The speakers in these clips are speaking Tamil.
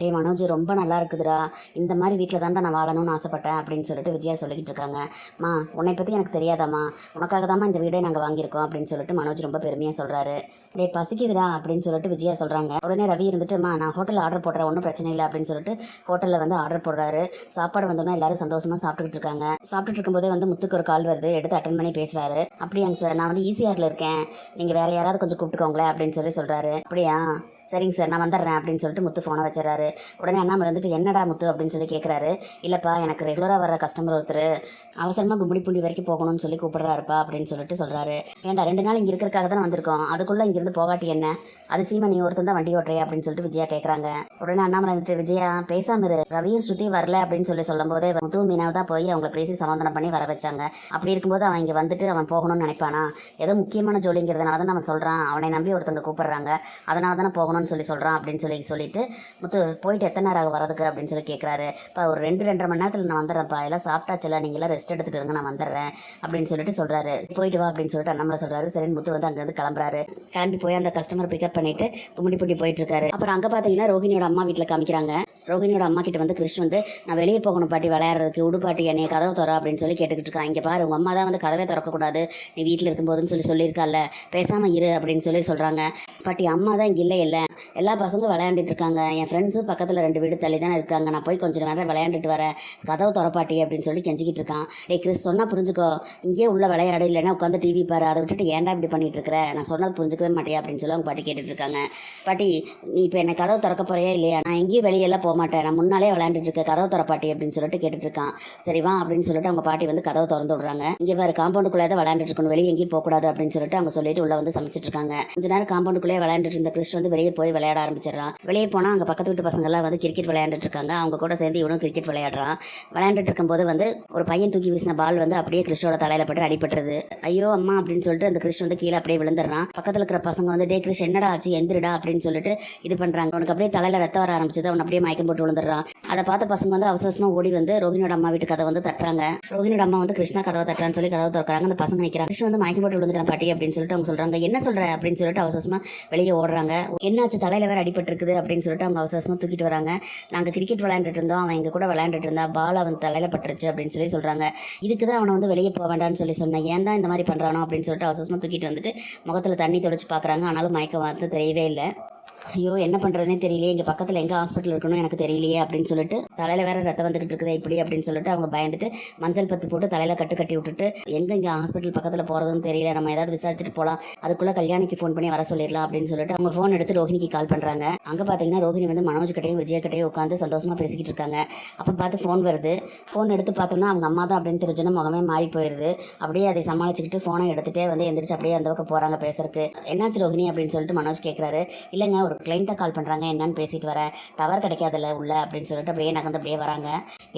டே மனோஜ் ரொம்ப நல்லா இருக்குதுடா, இந்த மாதிரி வீட்டில் தான்டா நான் வாழணும்னு ஆசைப்பட்டேன் அப்படின்னு சொல்லிட்டு விஜயா சொல்லிக்கிட்டு இருக்காங்க. மா உன்னை பற்றி எனக்கு தெரியாதாம்மா, உனக்காக தாம்மா இந்த வீடே நாங்கள் வாங்கியிருக்கோம் அப்படின்னு சொல்லிட்டு மனோஜ் ரொம்ப பெருமையாக சொல்கிறாரு. டே பசிக்குதுடா அப்படின்னு சொல்லிட்டு விஜயா சொல்கிறாங்க. உடனே ரவி இருந்துட்டுமா நான் ஹோட்டலில் ஆர்டர் போடுறேன், ஒன்றும் பிரச்சனை இல்லை அப்படின்னு சொல்லிட்டு ஹோட்டலில் வந்து ஆர்டர் போடுறாரு. சாப்பாடு வந்தோன்னா எல்லாரும் சந்தோஷமாக சாப்பிட்டுக்கிட்டு இருக்காங்க. சாப்பிட்டுட்டு இருக்கும்போதே வந்து முத்துக்கு ஒரு கால் வருது, எடுத்து அட்டன் பண்ணி பேசுகிறாரு. அப்படியாங்க சார், நான் வந்து ஈசிஆரில் இருக்கேன், நீங்கள் வேறு யாராவது கொஞ்சம் கூப்பிட்டுக்கோங்களேன் அப்படின்னு சொல்கிறாரு. அப்படியா, சரிங்க சார் நான் வந்துடுறேன் அப்படின்னு சொல்லிட்டு முத்து ஃபோனை வச்சுறாரு. உடனே அண்ணாமலை வந்துட்டு என்னடா முத்து அப்படின்னு சொல்லி கேட்குறாரு. இல்லைப்பா எனக்கு ரெகுலராக வர கஸ்டமர் ஒருத்தர் அவசரமாக கும்மிடிப்பூண்டி வரைக்கும் போகணும்னு சொல்லி கூப்பிடுறாருப்பா அப்படின்னு சொல்லிட்டு சொல்கிறாரு. ஏன்டா 2 நாள் இங்கே இருக்கிறக்காக தான் வந்திருக்கோம், அதுக்குள்ளே இங்கேருந்து போகாட்டி என்ன, அதிசயமா நீ ஒருத்தன் தான் வண்டி ஓட்டுறியா அப்படின்னு சொல்லிட்டு விஜயா கேட்குறாங்க. உடனே அண்ணாமலை வந்துட்டு விஜயா பேசாம இரு, ரவியும் ஸ்ருதியும் வரல அப்படின்னு சொல்லும் போதே முத்து மீனாவை தான் போய் அவங்கள பேசி சமாதானம் பண்ணி வர வச்சாங்க. அப்படி இருக்கும்போது அவன் இங்கே வந்துட்டு அவன் போகணும்னு நினைப்பானா, ஏதோ முக்கியமான ஜோலிங்கிறதுனால தான் அவன் சொல்கிறான், அவனை நம்பி ஒருத்தவங்க கூப்பிடுறாங்க, அதனால தானே போகணும்னு சொல்கிறான் அப்படின்னு சொல்லிட்டு முத்து போயிட்டு எத்தனை நேரம் ஆகும் வரதுக்கு அப்படின்னு சொல்லி கேட்குறாரு. இப்போ ஒரு 2-2.5 மணி நேரத்தில் நான் வந்துடுறேன்ப்பா, எல்லாம் சாப்பிட்டாச்சுல, நீங்களாம் ரெஸ்ட் எடுத்துட்டு இருங்க, நான் வந்துடுறேன் அப்படின்னு சொல்கிறாரு. போயிட்டு வா அப்படின்னு சொல்லிட்டு அண்ணாமலை சொல்கிறாரு. சரின்னு முத்து வந்து அங்கேருந்து கிளம்பி போய் அந்த கஸ்டமர் பிக்கப் பண்ணிட்டு கும்மிடிப்பூண்டி போயிட்டு இருக்காரு. அப்புறம் அங்கே பார்த்தீங்கன்னா ரோஹிணியோட அம்மா வீட்டில் காமிக்கிறாங்க. ரோஹிணியோட அம்மா கிட்ட வந்து கிருஷ் வந்து நான் வெளியே போகணும் பாட்டி விளையாடுறதுக்கு, உடுப்பாட்டி என்னைய கதவை தர அப்படின்னு சொல்லி கேட்டுக்கிட்டு இருக்கான். இங்கே பாரு உங்கள் அம்மா தான் வந்து கதவே திறக்கக்கூடாது நீ வீட்டில் இருக்கும்போதுன்னு சொல்லியிருக்கால, பேசாமல் இரு அப்படின்னு சொல்கிறாங்க. பாட்டி அம்மா தான் இங்கே இல்லை, எல்லா பசங்களும் விளையாண்டுட்டு இருக்காங்க, என் ஃப்ரெண்ட்ஸும் பக்கத்தில் 2 வீடு தள்ளி தானே இருக்காங்க, நான் போய் கொஞ்சம் நேரம் விளையாண்டுட்டு வரேன், கதவு திறப்பாட்டி அப்படின்னு சொல்லி கெஞ்சிக்கிட்டு இருக்கான். டே கிறிஸ் சொன்னால் புரிஞ்சுக்கோ, இங்கே உள்ள விளையாடு, இல்லைன்னா உட்காந்து டிவி பாரு, அதை விட்டுட்டு ஏன்டா இப்படி பண்ணிட்டு இருக்கிற, நான் சொன்னது புரிஞ்சுக்கவே மாட்டேன் அப்படின்னு சொல்லி அவங்க பாட்டி கேட்டுட்டு இருக்காங்க. பாட்டி நீ இப்போ என்ன கதவு திறக்க போறியா இல்லையா, நான் எங்கேயும் வெளியெல்லாம் போக மாட்டேன், நான் முன்னாலே விளையாண்டுட்டு இருக்கேன், கதவு திறப்பாட்டி அப்படின்னு சொல்லிட்டு கேட்டுட்டு இருக்கான். சரி வா அப்படின்னு சொல்லிட்டு அவங்க பாட்டி வந்து கதவை திறந்து விடுறாங்க. இங்கே வேறு காம்பவுண்டுக்குள்ளே தான் விளையாண்டுட்டு இருக்கணும், வெளியே எங்கேயும் போகக்கூடாது அப்படின்னு சொல்லிட்டு அவங்க சொல்லிட்டு உள்ள வந்து சமைச்சிட்டு இருக்காங்க. கொஞ்ச நேரம் காம்பவுண்டுக்குள்ளே விளையாண்டுட்டு இருந்த கிறிஸ் வந்து வெளியே போய் விளையாட ஆரம்பிச்சிடறான். வெளியே போனால் அங்கே பக்கத்து வீட்டு பசங்கள்லாம் வந்து கிரிக்கெட் விளையாண்டுட்டு இருக்காங்க. அவங்க கூட சேர்ந்து இவனும் கிரிக்கெட் விளையாடுறான். விளையாண்டுட்டு இருக்கும்போது வந்து ஒரு பையன் தூக்கி வீசின பால் வந்து அப்படியே கிறிஷோட தலையில பட்டு அடிபட்டுருது. ஐயோ அம்மா அப்படின்னு சொல்லிட்டு அந்த கிறிஷ் வந்து கீழே அப்படியே விழுந்துடுறான். பக்கத்தில் இருக்கிற பசங்க வந்து டே கிறிஷ் என்னடா ஆச்சு, எந்திரிடா அப்படின்னு சொல்லிட்டு இது பண்றாங்க. அவனுக்கு அப்படியே தலையில ரத்தம் வர ஆரம்பிச்சது, அவன் அப்படியே மயக்கம் போட்டு விழுந்துடுறான். அதை பார்த்த பசங்க வந்து அவசரமா ஓடி வந்து ரோஹிணியோட அம்மா வீட்டு கதை வந்து தட்டுறாங்க. ரோஹிணியோட அம்மா வந்து கிருஷ்ணா கதவை தட்டுறான்னு சொல்லி கதவை திறக்கிறாங்க. அந்த பசங்க நிற்கிறாங்க. கிருஷ்ண வந்து மயக்கம் போட்டு விழுந்துட்டான் பாட்டி அப்படின்னு சொல்லிட்டு அவங்க சொல்றாங்க. என்ன சொல்ற அப்படின்னு சொல்லிட்டு அவசரமா வெளியே ஓடுறாங்க. என்னாச்சு, தலையில வேற அடிபட்டு இருக்குது அப்படின்னு சொல்லிட்டு அவங்க அவசரமா தூக்கிட்டு வராங்க. நாங்கள் கிரிக்கெட் விளையாண்டுட்டு இருந்தோம், அவன் எங்க கூட விளையாண்டுட்டு இருந்தா, பால் அவன் தலையில பட்டுருச்சு அப்படின்னு சொல்றாங்க. இதுக்கு தான் அவனை வந்து வெளியே போக வேண்டாம்னு சொன்னேன், ஏன் தான் இந்த மாதிரி பண்றானோ அப்படின்னு சொல்லிட்டு அவசரமா தூக்கிட்டு வந்துட்டு முகத்துல தண்ணி தொடச்சு பார்க்குறாங்க. ஆனாலும் மயக்கம் வந்து தெரியவே இல்லை. ஐயோ என்ன பண்ணுறதுனே தெரியலையே, இங்கே பக்கத்தில் எங்கே ஹாஸ்பிட்டல் இருக்கணும் எனக்கு தெரியலையே அப்படின்னு சொல்லிட்டு தலையில் வேற ரத்தம் வந்துகிட்டு இருக்குது இப்படி அப்படின்னு சொல்லிட்டு அவங்க பயந்துட்டு மஞ்சள் பத்து போட்டு தலையில் கட்டி விட்டுட்டு எங்கே இங்கே ஹாஸ்பிட்டல் பக்கத்தில் போகிறதுன்னு தெரியல, நம்ம ஏதாவது விசாரிச்சுட்டு போகலாம், அதுக்குள்ளே கல்யாணிக்கு ஃபோன் பண்ணி வர சொல்லிடலாம் அப்படின்னு சொல்லிட்டு அவங்க ஃபோன் எடுத்து ரோஹிணிக்கு கால் பண்ணுறாங்க. அங்கே பார்த்தீங்கன்னா ரோஹிணி வந்து மனோஜ் கிட்டையும் விஜயா கிட்டையும் உட்காந்து சந்தோஷமாக பேசிக்கிட்டு இருக்காங்க. அப்போ பார்த்து ஃபோன் வருது. ஃபோன் எடுத்து பார்த்தோம்னா அவங்க அம்மா தான் அப்படின்னு தெரிஞ்சுன்னா முகமே மாறி போயிடுது. அப்படியே அதை சமாளிச்சுக்கிட்டு ஃபோனை எடுத்துகிட்டே வந்து எந்திரிச்சு அப்படியே அந்த பக்கம் போகிறாங்க பேசுறதுக்கு. என்னாச்சு ரோஹிணி அப்படின்னு சொல்லிட்டு மனோஜ் கேட்குறாரு. இல்லைங்க ஒரு கிளைண்ட்டை கால் பண்ணுறாங்க, என்னன்னு பேசிட்டு வரேன், டவர் கிடைக்காதுல்ல உள்ள அப்படின்னு சொல்லிட்டு அப்படியே நகர்ந்து அப்படியே வராங்க.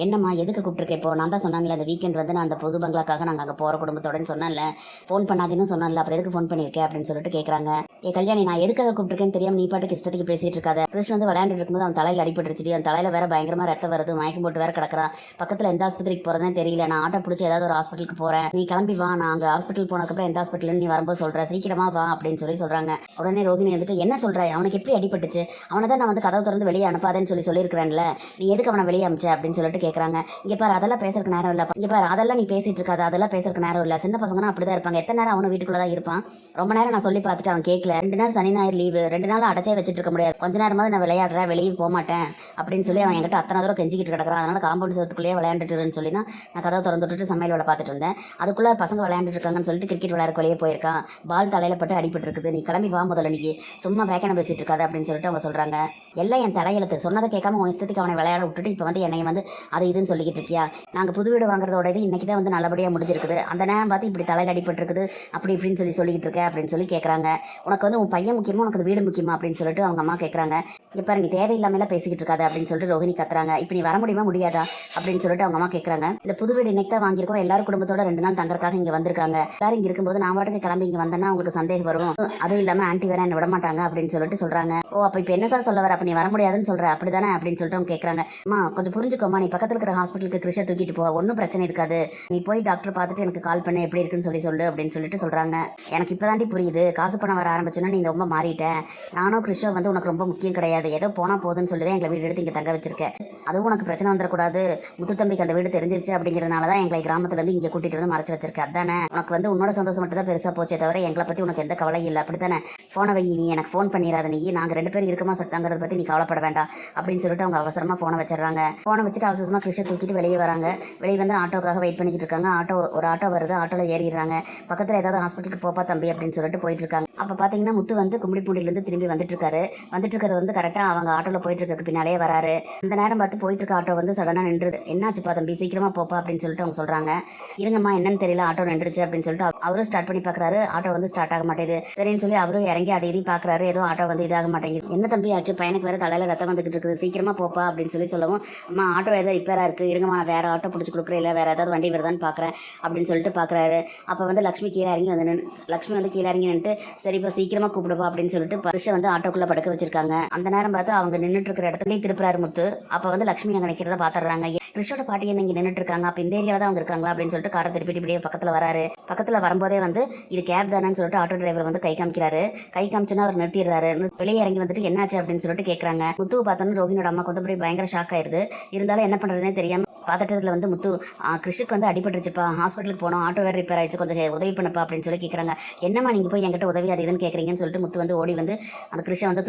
என்னம்மா எதுக்கு கூப்பிட்டுருக்கேன், இப்போ நான் தான் சொன்னேன்ல இந்த வீக்கெண்ட் வந்து நான் அந்த பொது பங்களாக்காக நாங்கள் அங்கே போகிற குடும்பத்தோடன்னு சொன்னேன்ல, ஃபோன் பண்ணாதேன்னு சொன்னேன்ல, அப்புறம் எதுக்கு ஃபோன் பண்ணியிருக்கேன் அப்படின்னு சொல்லிட்டு கேட்குறாங்க. ஏ கல்யாணி நான் எதுக்காக கூப்பிட்டுருக்கேன்னு தெரியாம நீ பாட்டுக்கு இஷ்டத்துக்கு பேசிட்டு இருக்காத, கிருஷ்ண வந்து விளையாண்டுட்டு இருக்கும்போது அவன் தலையில் அடிபட்டுருச்சு, அவன் தலையில் வேற பயங்கரமாக ரத்தம் வருது, மயக்கம் போட்டு வேற கிடக்குறான், பக்கத்தில் எந்த ஆஸ்பத்திரிக்கு போகிறதுனே தெரியல, நான் ஆட்டோ பிடிச்சி ஏதாவது ஒரு ஹாஸ்பிட்டலுக்கு போகிறேன், நீ கிளம்பி வா, நான் அங்கே ஹாஸ்பிட்டல் போனதுக்கப்புறம் எந்த ஹாஸ்பிட்டல்னு நீ வரும்போது சொல்கிறேன், சீக்கிரமா வா அப்படின்னு சொல்கிறாங்க. உடனே ரோஹிணி வந்துட்டு என்ன சொல்கிறேன், அவனுக்கு எப்படி அடிபட்டுச்சு, அவனை தான் நான் வந்து கதவு திறந்து வெளியே அனுப்பாதேன்னு சொல்லியிருக்கிறேன்ல, நீ எதுக்கு அவனை வெளியே அமிச்ச அப்படின்னு சொல்லிட்டு கேட்குறாங்க. இங்கே பாரு அதெல்லாம் பேசுறதுக்கு நேரம் இல்லை, இங்கே பாரு அதெல்லாம் நீ பேசிட்டு இருக்காது, அதெல்லாம் பேசுறதுக்கு நேரம் இல்லை, சின்ன பசங்கன்னா அப்படி தான் இருப்பாங்க, எத்தனை நேரம் அவனை வீட்டுக்குள்ளே தான் இருப்பான், ரொம்ப நேரம் நான் சொல்லி பார்த்துட்டு அவன் கேட்கல, 2 நாள் சனி ஞாயிறு லீவு, 2 நாள் அடைச்சே வச்சுட்டு இருக்க முடியாது, கொஞ்ச நேரமாவது நான் விளையாடுறேன் வெளியே போக மாட்டேன் அப்படின்னு சொல்லி அவன் என்கிட்ட அத்தனை தூரம் கெஞ்சிக்கிட்டு கிடக்குறான், அதனால காம்பவுண்ட் சத்துக்குள்ளேயே விளையாண்டுட்டுன்னு சொல்லி தான் நான் கதவை திறந்து விட்டுட்டு சமையல் வேலை பார்த்துட்டு இருந்தேன், அதுக்குள்ளே பசங்க விளையாண்டுட்டு இருக்காங்கன்னு சொல்லிட்டு கிரிக்கெட் விளையாட வெளியே போயிருக்கான், பால் தலையில பட்டு அடிபட்டு இருக்குது, நீ கிளம்பி வா முதல்ல, நீ சும்மா வேக்கனை பேசிட்டு இருக்காது அப்படின்னு சொல்லிட்டு அவங்க சொல்கிறாங்க. எல்லாம் என் தலையெழுத்து, சொன்னதை கேட்காம உன் இஷ்டத்துக்கு அவனை விளையாட விட்டுட்டு இப்போ வந்து என்னை வந்து அது இதுன்னு சொல்லிக்கிட்டு இருக்கியா, நாங்கள் புது வீடு வாங்குறதோட இது இன்றைக்கி தான் வந்து நல்லபடியாக முடிஞ்சிருக்குது, அந்த நேரம் பார்த்து இப்படி தலையில் அடிபட்டுருக்குது அப்படி இப்படின்னு சொல்லிக்கிட்டு இருக்க அப்படின்னு சொல்லி கேட்குறாங்க. உனக்கு வந்து உன் பையன் முக்கியமா உனக்கு வீடு முக்கியமா அப்படின்னு சொல்லிட்டு அவங்க அம்மா கேட்குறாங்க. இப்போ பாரு நீ தேவையில்லாமலாம் பேசிக்கிட்டு இருக்காது அப்படின்னு சொல்லிட்டு ரோஹிணி கத்துறாங்க. இப்போ நீ வர முடியுமா முடியாதா அப்படின்னு சொல்லிட்டு அவங்க அம்மா கேட்குறாங்க. இந்த புது வீடு இன்னைக்கு தான் வாங்கியிருக்கோம், எல்லாரும் குடும்பத்தோட 2 நாள் தங்கறதுக்காக இங்கே வந்திருக்காங்க, எல்லாரும் இங்கே இருக்கும்போது நான் வாட்டுக்கு கிளம்பி இங்கே வந்தேன்னா உங்களுக்கு சந்தேகம் வரும், அதுவும் இல்லாமல் ஆண்டி வேற என்ன விட மாட்டாங்க அப்படின்னு சொல்லிட்டு சொல்கிறாங்க. ஓ அப்போ இப்போ என்ன தான் சொல்ல வர, அப்போ நீ வர முடியாதுன்னு சொல்கிற அப்படி தானே அப்படின்னு சொல்லிட்டு அவங்க கேட்குறாங்க. அம்மா கொஞ்சம் புரிஞ்சுக்கோமா, நீ பக்கத்தில் இருக்கிற ஹாஸ்பிட்டலுக்கு கிருஷை தூக்கிட்டு போ, ஒன்றும் பிரச்சனை இருக்காது, நீ போய் டாக்டர் பார்த்துட்டு எனக்கு கால் பண்ணு எப்படி இருக்குன்னு சொல்லு அப்படின்னு சொல்லிட்டு சொல்கிறாங்க. எனக்கு இப்போ தாண்டி புரியுது, காசு பணம் வர ஆரம்பிச்சுன்னா நீ ரொம்ப மாறிட்டேன். நானும் கிருஷோ வந்து உனக்கு ரொம்ப முக்கியம் கிடையாது, ஏதோ போனால் போதுன்னு சொல்லி தான் எங்களை வீடு எடுத்து இங்கே தங்க வச்சிருக்கேன். அதுவும் உனக்கு பிரச்சனை வந்துடக்கூடாது, முத்துத்தம்பிக்கு அந்த வீடு தெரிஞ்சிருச்சு அப்படிங்கிறதுனால தான் எங்களை கிராமத்துலேருந்து இங்கே கூட்டிகிட்டு வந்து மறைச்சு வச்சிருக்கேன். அதானே உனக்கு வந்து உன்னோட சந்தோஷம் மட்டும் தான் பெருசாக போச்சே தவிர எங்களை பற்றி உனக்கு எந்த கவலையும் இல்லை அப்படி தானே? ஃபோனை வை, நீ எனக்கு ஃபோன் பண்ணிடாத, நீ நாங்கள் 2 பேரும் இருக்கமா சத்தாங்கிறத பற்றி நீ கவலைப்பட வேண்டாம் அப்படின்னு சொல்லிட்டு அவங்க அவசரமாக ஃபோனை வச்சிடறாங்க. ஃபோனை வச்சுட்டு அவசரமாக கிருஷை தூக்கிட்டு வெளியே வராங்க. வெளியே வந்து ஆட்டோக்காக வெயிட் பண்ணிக்கிட்டு இருக்காங்க. ஒரு ஆட்டோ வருது, ஆட்டோவில் ஏறிடுறாங்க. பக்கத்தில் ஏதாவது ஹாஸ்பிட்டலுக்கு போப்பா தம்பி அப்படின்னு சொல்லிட்டு போயிட்டு இருக்காங்க. அப்போ பார்த்தீங்கன்னா முத்து வந்து கும்மிடிப்பூண்டிலேருந்து திரும்பி வந்துட்டு இருக்காரு வந்து கரெக்டாக அவங்க ஆட்டோவில் போயிட்டு இருக்க பின்னாலே வராரு. இந்த நேரம் பார்த்து போயிட்டு இருக்க ஆட்டோ வந்து சடனாக நின்றுது. என்னாச்சுப்பா தம்பி, சீக்கிரமாக போப்பா அப்படின்னு சொல்லிட்டு அவங்க சொல்கிறாங்க. இருங்கம்மா என்னன்னு தெரியல, ஆட்டோ நின்றுச்சு அப்படின்னு சொல்லிட்டு அவரும் ஸ்டார்ட் பண்ணி பார்க்குறாரு. ஆட்டோ வந்து ஸ்டார்ட் ஆக மாட்டேது. சரின்னு சொல்லி அவரும் இறங்கி அதை இதையும் பார்க்குறாரு. ஏதோ ஆட்டோ வந்து இதாக மாட்டேங்குது. என்ன தம்பி ஆச்சு, பையனுக்கு வேறு தலையில் ரத்தம் வந்துக்கிட்டு இருக்குது, சீக்கிரமாக போப்பா அப்படின்னு சொல்லவும், அம்மா ஆட்டோ ஏதாவது ரிப்பேராக இருக்குது, இருங்கம்மா நான் வேறு ஆட்டோ பிடிச்சி கொடுக்குறேன், இல்லை வேறு ஏதாவது வண்டி வருதான்னு பார்க்குறேன் அப்படின்னு சொல்லிட்டு பார்க்குறாரு. அப்போ வந்து லக்ஷ்மி கீழே இறங்கி நின்றுட்டு சரி இப்போ சீக்கிரமாக கூப்பிடுப்பா அப்படின்னு சொல்லிட்டு பரிசை வந்து ஆட்டோக்குள்ளே படுக்க வச்சிருக்காங்க. அந்த நேரம் பார்த்து அவங்க நின்றுட்டு இருக்கிற இடத்துல திருப்புறாரு முத்து. அப்போ வந்து லக்ஷ்மி அங்கே நிற்கிறத பார்த்துடுறாங்க. கிருஷ்ணோட பாட்டி என்ன இங்கே நின்றுட்டு இருக்காங்க, அப்போ இந்த ஏரியாவில் தான் அவங்க இருக்காங்களா அப்படின்னு சொல்லிட்டு காரை திருப்பிட்டு இப்படியே பக்கத்தில் வராரு. பக்கத்தில் வரும்போதே வந்து இது கேப் தானேன்னு சொல்லிட்டு ஆட்டோ டிரைவர் வந்து கை காமிக்கிறாரு. கை காமிச்சுன்னா அவர் நிறுத்திடுறாரு. வெளியே இறங்கி வந்துட்டு என்னாச்சு அப்படின்னு சொல்லிட்டு கேட்குறாங்க. முத்துவை பார்த்தோன்னு ரோஹினோட அம்மாக்கு வந்து அப்படியே பயங்கர ஷாக் ஆயிருது. இருந்தாலும் என்ன பண்ணுறதுனே தெரியாமல் பதட்டத்தில் வந்து முத்து கிருஷுக்கு வந்து அடிபட்டுருச்சுப்பா, ஹாஸ்பிட்டலுக்கு போனோம், ஆட்டோ வேறு ரிப்பேர் ஆயிடுச்சு, கொஞ்சம் உதவி பண்ணப்பா அப்படின்னு சொல்லி கேட்குறாங்க. என்னம்மா நீங்கள் போய் என்கிட்ட உதவி அது இதுன்னு கேட்குறீங்கன்னு சொல்லிட்டு முத்து வந்து ஓடி வந்து அந்த கிருஷை வந்து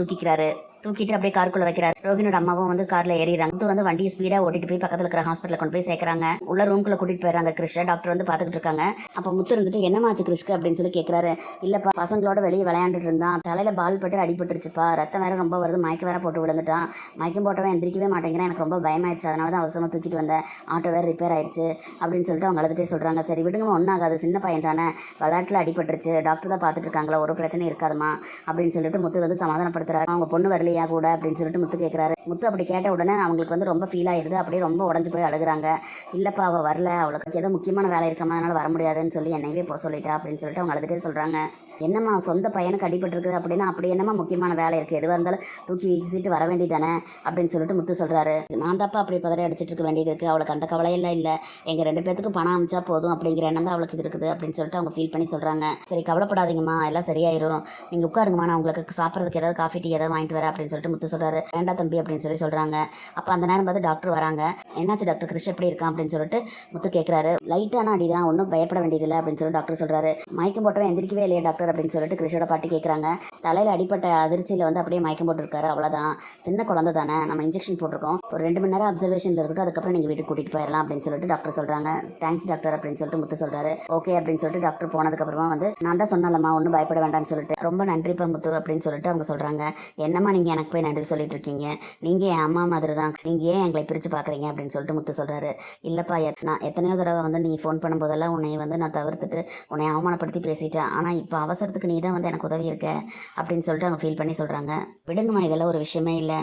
தூக்கிட்டு அப்படியே காருக்குள்ள வைக்கிறாரு. ரோஹினோட அம்மாவும் வந்து கார்ல ஏறிறாங்க. முத்து வந்து வண்டியை ஸ்பீடாக ஓட்டிட்டு போய் பக்கத்தில் இருக்கிற ஹாஸ்பிட்டலில் கொண்டு போய் சேர்க்குறாங்க. உள்ள ரூம்குள்ள கூட்டிட்டு போயிடறாங்க. கிருஷ்ண டாக்டர் வந்து பார்த்துக்கிட்டு இருக்காங்க. அப்போ முத்து இருந்துட்டு என்னமாச்சு கிருஷ்க்கு அப்படின்னு சொல்லி கேட்குறாரு. இல்லைப்பா பசங்களோட வெளியே விளையாண்டுட்டு இருந்தான், தலையில் பால் பட்டு அடிபட்டுருச்சுப்பா, ரத்தம் வேற ரொம்ப வருது, மயக்கம் வேற போட்டு விழுந்துட்டான், மயக்கம் போட்டவன் எந்திரிக்கவே மாட்டேங்கிறான், எனக்கு ரொம்ப பயமாயிடுச்சு, அதனால தான் அவசரமாக தூக்கிட்டு வந்தேன், ஆட்டோ வேறு ரிப்பேர் ஆயிடுச்சு அப்படின்னு சொல்லிட்டு அவங்க அழுதுட்டே சொல்கிறாங்க. சரி விடுங்கம்மா, ஒன்றாகாது, சின்ன பையன் தானே, விளையாட்டில் அடிபட்டுருச்சு, டாக்டர் தான் பார்த்துட்டு இருக்காங்களா, ஒரு பிரச்சனையும் இருக்காதுமா அப்படின்னு சொல்லிட்டு முத்து வந்து சமாதானப்படுத்துறாரு. அவங்க பொண்ணு வரலையா கூட அப்படின்னு சொல்லிட்டு முத்து கேட்குறாரு. முத்து அப்படி கேட்ட உடனே அவங்களுக்கு வந்து ரொம்ப ஃபீல் ஆயிடுது. அப்படியே ரொம்ப உடஞ்சு போய் அழுகுறாங்க. இல்லைப்பா அவள் வரல, அவளுக்கு ஏதோ முக்கியமான வேலை இருக்காம அதனால வர முடியாதுன்னு சொல்லி என்னையவே போக சொல்லிட்டா அப்படின்னு சொல்லிட்டு அவங்க அழுதுட்டே சொல்கிறாங்க. என்னம்மா சொந்த பையனுக்கு அடிபட்டுருக்குது அப்படின்னா அப்படி என்னம்மா முக்கியமான வேலை இருக்குது, எதுவாக இருந்தாலும் தூக்கி வீசிட்டு வர வேண்டியதானே அப்படின்னு சொல்லிட்டு முத்து சொல்கிறாரு. நான் தாப்பா அப்படி பதறி அடிச்சிட்டு இருக்க வேண்டியது இருக்குது, அவளுக்கு அந்த கவலையெல்லாம் இல்லை, எங்கள் 2 பேத்துக்கும் பணம் அமிச்சா போதும் அப்படிங்கிற எண்ணம் தான் அவளுக்கு இது இருக்குது அப்படின்னு சொல்லிட்டு அவங்க ஃபீல் பண்ணி சொல்கிறாங்க. சரி கவலைப்படாதீங்கம்மா, எல்லாம் சரியாயிரும், நீங்கள் உட்காருங்கம்மா, நான் உங்களுக்கு சாப்பிட்றதுக்கு ஏதாவது காஃபி டீ ஏதாவது வாங்கிட்டு வரேன் அப்படின்னு சொல்லிட்டு முத்து சொல்கிறாரு. வேண்டா தம்பி அப்படின்னு சொல்கிறாங்க. அப்போ அந்த நேரம் பார்த்து டாக்டர் வராங்க. என்னாச்சு டாக்டர், கிருஷ் எப்படி இருக்கான் அப்படின்னு சொல்லிட்டு முத்து கேட்குறாரு. லைட்டான அடிதான், ஒன்றும் பயப்பட வேண்டியதில்லை அப்படின்னு சொல்லி டாக்டர் சொல்கிறாரு. மயக்கம் போட்டவன் எந்திரிக்கவே இல்லையா டாக்டர் அப்படின்னு சொல்லிட்டு கிருஷோட பாட்டி கேட்குறாங்க. தலையில் அடிப்பட்ட அதிர்ச்சியில் வந்து அப்படியே மயக்கம் போட்டுருக்காரு, அவ்வளோதான், சின்ன குழந்தை தானே, நம்ம இன்ஜெக்ஷன் போட்டிருக்கோம், ஒரு 2 மணி நேரம் அப்சர்வேஷனில் இருக்கட்டும், அதுக்கப்புறம் நீங்கள் வீட்டுக்கு கூட்டிகிட்டு போயிடலாம் அப்படின்னு சொல்லிட்டு டாக்டர் சொல்கிறாங்க. தேங்க்ஸ் டாக்டர் அப்படின்னு சொல்லிட்டு முத்து சொல்கிறாரு. ஓகே அப்படின்னு சொல்லிட்டு டாக்டர் போனதுக்கப்புறமா வந்து நான் தான் சொன்னாலம்மா ஒன்றும் பயப்பட வேண்டாம்னு சொல்லிட்டு ரொம்ப நன்றிப்பா முத்து அப்படின்னு சொல்லிட்டு அவங்க சொல்கிறாங்க. என்னம்மா நீங்கள் எனக்கு போய் நன்றி சொல்லிட்டு இருக்கீங்க, நீங்கள் என் அம்மா மாதிரி தான், நீங்கள் ஏன் எங்களை பிரித்து பார்க்குறீங்க அப்படின்னு சொல்லிட்டு முத்து சொல்கிறாரு. இல்லைப்பா நான் எத்தனையோ தடவை வந்து நீ ஃபோன் பண்ணும்போதெல்லாம் உன்னை வந்து நான் தவிர்த்துட்டு உன்னை அவமானப்படுத்தி பேசிட்டேன், ஆனால் இப்போ அவசரத்துக்கு நீ தான் வந்து எனக்கு உதவி இருக்க அப்படின்னு சொல்லிட்டு அவங்க ஃபீல் பண்ணி சொல்கிறாங்க. விடுங்கம்மா, இதெல்லாம் ஒரு விஷயமே இல்லை,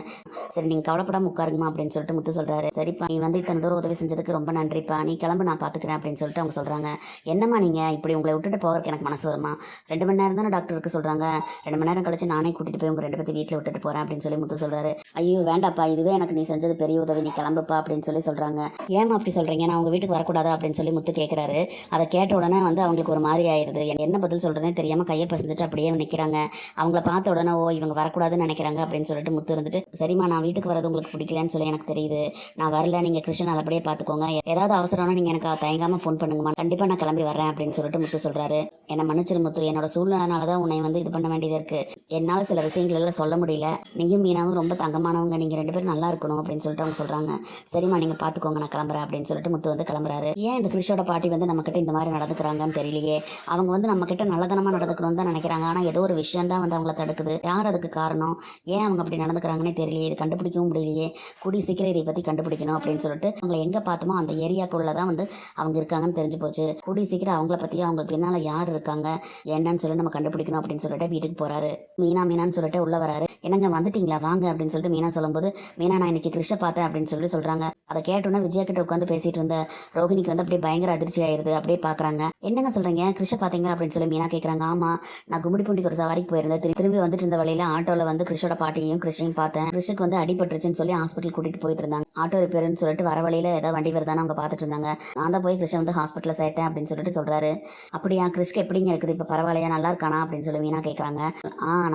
சரி நீங்கள் கவலைப்படாமல் உட்காருங்கம்மா அப்படின்னு சொல்லிட்டு முத்து சொல்கிறாரு. சரிப்பா நீ வந்து இத்தனை தூரம் உதவி செஞ்சதுக்கு ரொம்ப நன்றிப்பா, நீ கிளம்பு நான் பார்த்துக்கிறேன் அப்படின்னு சொல்லிட்டு அவங்க சொல்கிறாங்க. என்னம்மா நீங்கள் இப்படி உங்களை விட்டுட்டு போகிறதுக்கு எனக்கு மனசு வருமா, 2 மணி நேரம் தானே டாக்டருக்கு சொல்கிறாங்க, 2 மணி நேரம் கழிச்சு நானே கூட்டிகிட்டு போய் உங்கள் 2 பேர்த்து வீட்டில் விட்டுட்டு போகிறேன் அப்படின்னு சொல்லி முத்து சொல்கிறாரு. ஐயோ வேண்டாப்பா, இதுவே எனக்கு நீ செஞ்சது பெரிய உதவி, நீ கிளம்புப்பா அப்படின்னு சொல்லி சொல்கிறாங்க. ஏமா அப்படி சொல்கிறீங்க, நான் உங்கள் வீட்டுக்கு வரக்கூடாதா அப்படின்னு சொல்லி முத்து கேட்குறாரு. அதை கேட்ட உடனே வந்து அவங்களுக்கு ஒரு மாதிரி ஆயிடுது. என்ன பதில் சொல்கிறேனே தெரியாமல் கையை பசிச்சுட்டு அப்படியே நிற்கிறாங்க. அவங்கள பார்த்த உடனே ஓ இவங்க வரக்கூடாதுன்னு நினைக்கிறாங்க அப்படின்னு சொல்லிட்டு முத்து இருந்துட்டு, சரிம்மா நான் வீட்டுக்கு வரது உங்களுக்கு பிடிக்கலன்னு சொல்லி எனக்கு தெரியுது, நான் வரல, நீங்கள் கிருஷ்ணன் நல்லபடியே பார்த்துக்கோங்க, ஏதாவது அவசரம்னா நீங்கள் எனக்கு தயங்காமல் ஃபோன் பண்ணுங்கம்மா, கண்டிப்பாக நான் கிளம்பி வரேன் அப்படின்னு சொல்லிட்டு முத்து சொல்கிறாரு. என்னை மன்னிச்சிரு முத்து, என்னோட சூழ்நிலைனால தான் உன்னை வந்து இது பண்ண வேண்டியது இருக்குது, என்னால் சில விஷயங்கள் எல்லாம் சொல்ல முடியல, நீயும் மீனாவும் ரொம்ப தங்கமானவங்க, நீங்கள் 2 பேரும் நல்லா இருக்கணும் அப்படின்னு சொல்லிட்டு அவங்க சொல்கிறாங்க. சரிம்மா நீங்கள் பார்த்துக்கோங்க நான் கிளம்புறேன் அப்படின்னு சொல்லிட்டு முத்து வந்து கிளம்புறாரு. ஏன் இந்த கிருஷோட பாட்டி வந்து நம்மக்கிட்ட இந்த மாதிரி நடந்துக்கிறாங்கன்னு தெரியலையே, அவங்க வந்து நம்மக்கிட்ட நல்லதனமாக நடந்துக்கணும்னு தான் நினைக்கிறாங்க, ஆனால் ஏதோ ஒரு விஷயம் தான் வந்து அவங்கள தடுக்குது, யார் அதுக்கு காரணம், ஏன் அவங்க அப்படி நடந்துக்கிறாங்கன்னே தெரியலையே, இது கண்டுபிடிக்கவும் முடியலையே, கூடி சீக்கிரம் இதை பற்றி கண்டுபிடிக்கணும் அப்படின்னு சொல்லிட்டு அவங்களை எங்கே பார்த்தோமோ அந்த ஏரியாக்குள்ளே தான் வந்து அவங்க இருக்காங்கன்னு தெரிஞ்சு போச்சு. கூடி சீக்கிரம் அவங்கள பற்றியும் அவங்களுக்கு பின்னால் யார் இருக்காங்க என்னன்னு சொல்லி நம்ம கண்டுபிடிக்கணும் அப்படின்னு சொல்லிட்டு வீட்டுக்கு போகிறாரு. மீனான்னு சொல்லிட்டு உள்ளே வராரு. என்னங்க வந்துட்டீங்களா வாங்க அப்படின்னு சொல்லிட்டு மீனா சொல்லும்போது, மீனா நான் இன்னைக்கு கிருஷ்ண பார்த்தேன் அப்படின்னு சொல்கிறாங்க. அதை கேட்டோன்னே விஜயா கிட்ட உட்காந்து பேசிட்டு இருந்த ரோஹிணிக்கு வந்து அப்படியே பயங்கர அதிர்ச்சி ஆயிடுது. அப்படியே பார்க்குறாங்க. என்னங்க சொல்கிறீங்க கிருஷை பார்த்தீங்க அப்படின்னு சொல்லி மீனா கேட்குறாங்க. ஆமாம், நான் கும்மிடிப்பூண்டிக்கு ஒரு சவாரிக்கு போயிருந்தேன். திரும்பி வந்துட்டு இருந்த வழியில் ஆட்டோவில் வந்து கிருஷோட பாட்டியையும் கிருஷையும் பார்த்தேன். கிருஷுக்கு வந்து அடிபட்டுருச்சுன்னு சொல்லி ஹாஸ்பிட்டல் கூட்டிகிட்டு போயிட்டு இருந்தாங்க. ஆட்டோ ரிப்பேர்னு சொல்லிட்டு வர வழியில் ஏதாவது வண்டி வருதான்னு அவங்க பார்த்துட்டு இருந்தாங்க. நான் தான் போய் கிருஷை வந்து ஹாஸ்பிட்டலில் சேர்த்தேன் அப்படின்னு சொல்லிட்டு சொல்கிறாரு. அப்படியா, கிருஷ்க்கு எப்படிங்க இருக்குது இப்போ, பரவாயில்லையா, நல்லா இருக்கானா அப்படின்னு சொல்லி மீனா கேட்குறாங்க.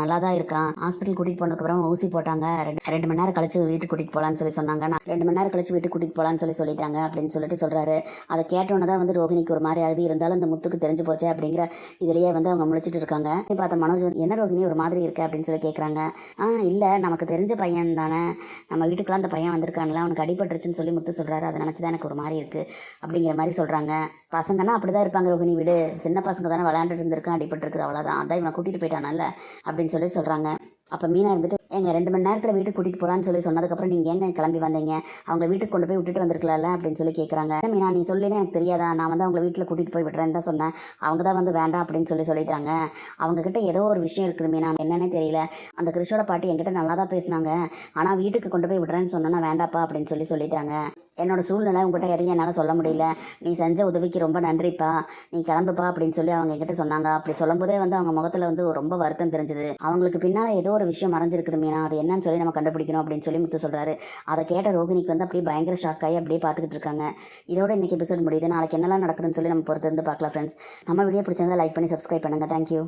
நல்லா தான் இருக்கான். ஹாஸ்பிட்டல் கூட்டிகிட்டு போனதுக்கப்புறம் ஊசி போட்டாங்க. ரெண்டு மணி நேரம் கழிச்சு வீட்டுக்கு கூட்டிகிட்டு போகலான்னு சொல்லி சொன்னாங்க. நான் 2 மணி நேரம் கழிச்சு வீட்டுக்கு கூட்டிகிட்டு போகலான்னு சொல்லிட்டாங்க அப்படின்னு சொல்லிட்டு சொல்கிறாரு. அதை கேட்டோன்னே தான் வந்து ரோகிணிக்கு ஒரு மாதிரி ஆகுது. இருந்தாலும் இந்த முத்துக்கு தெரிஞ்சு போச்சு அப்படிங்கிற இதுலேயே வந்து அவங்க முழிச்சிட்டு இருக்காங்க. பார்த்த மனோஜ் வந்து என்ன ரோகிணி ஒரு மாதிரி இருக்கு அப்படின்னு சொல்லி கேட்குறாங்க. இல்லை, நமக்கு தெரிஞ்ச பையன் தானே, நம்ம வீட்டுக்குலாம் அந்த பையன் வந்திருக்கான்ல, அவனுக்கு அடிபட்டுருச்சுன்னு சொல்லி முத்து சொல்கிறாரு. அதை நினச்சி தான் எனக்கு ஒரு மாதிரி இருக்குது அப்படிங்கிற மாதிரி சொல்கிறாங்க. பசங்கன்னா அப்படி தான் இருப்பாங்க ரோகிணி, விடு, சின்ன பசங்க தானே விளையாண்டுட்டு இருந்திருக்கான், அடிபட்டுருக்குது, அவ்வளோதான், அதான் இவன் கூட்டிகிட்டு போயிட்டானல்ல அப்படின்னு சொல்லி சொல்கிறாங்க. அப்போ மீனா இருந்துட்டு, எங்கள் 2 மணி நேரத்தில் வீட்டுக்கு கூட்டிகிட்டு போகலான்னு சொல்லி சொன்னதுக்கப்புறம் நீங்கள் எங்கே கிளம்பி வந்தீங்க, அவங்க வீட்டுக்கு கொண்டு போய் விட்டுட்டு வந்திருக்கலாம்ல அப்படின்னு சொல்லி கேட்குறாங்க. மீனா, நீ சொல்லினே எனக்கு தெரியாதா, நான் வந்து அவங்க வீட்டில் கூட்டிகிட்டு போய் விட்டுறேன்னு தான் சொன்னேன், அவங்க தான் வந்து வேண்டாம் அப்படின்னு சொல்லிட்டாங்க. அவங்கக்கிட்ட ஏதோ ஒரு விஷயம் இருக்குது மீனா, என்னன்னே தெரியல. அந்த கிருஷோட பாட்டி என்கிட்ட நல்லா தான் பேசினாங்க, ஆனால் வீட்டுக்கு கொண்டு போய் விடுறேன்னு சொன்னேன்னா வேண்டாப்பா அப்படின்னு சொல்லிட்டாங்க. என்னோட சூழ்நிலை உங்கள்கிட்ட எதையும் என்னால் சொல்ல முடியல, நீ செஞ்ச உதவிக்கு ரொம்ப நன்றிப்பா, நீ கிளம்புப்பா அப்படின்னு சொல்லி அவங்க என்கிட்ட சொன்னாங்க. அப்படி சொல்லும்போதே வந்து அவங்க முகத்தில் வந்து ரொம்ப வருத்தம் தெரிஞ்சுது. அவங்களுக்கு பின்னால் ஏதோ ஒரு விஷயம் மறைஞ்சிருக்குது மீனா, அது என்னன்னு சொல்லி நம்ம கண்டுபிடிக்கணும் அப்படின்னு சொல்லி முத்து சொல்கிறாரு. அதை கேட்ட ரோகிணிக்கு வந்து அப்படியே பயங்கர ஷாக் ஆகி அப்படியே பார்த்துக்கிட்டு இருக்காங்க. இதோட இன்னைக்கு எபிசோட் முடியுது. நாளைக்கு என்னெல்லாம் நடக்குதுன்னு சொல்லி நம்ம பொறுத்து இருந்து பார்க்கலாம் ஃப்ரெண்ட்ஸ். நம்ம வீடியோ பிடிச்சிருந்தா லைக் பண்ணி சப்ஸ்கிரைப் பண்ணுங்கள். தேங்க்யூ.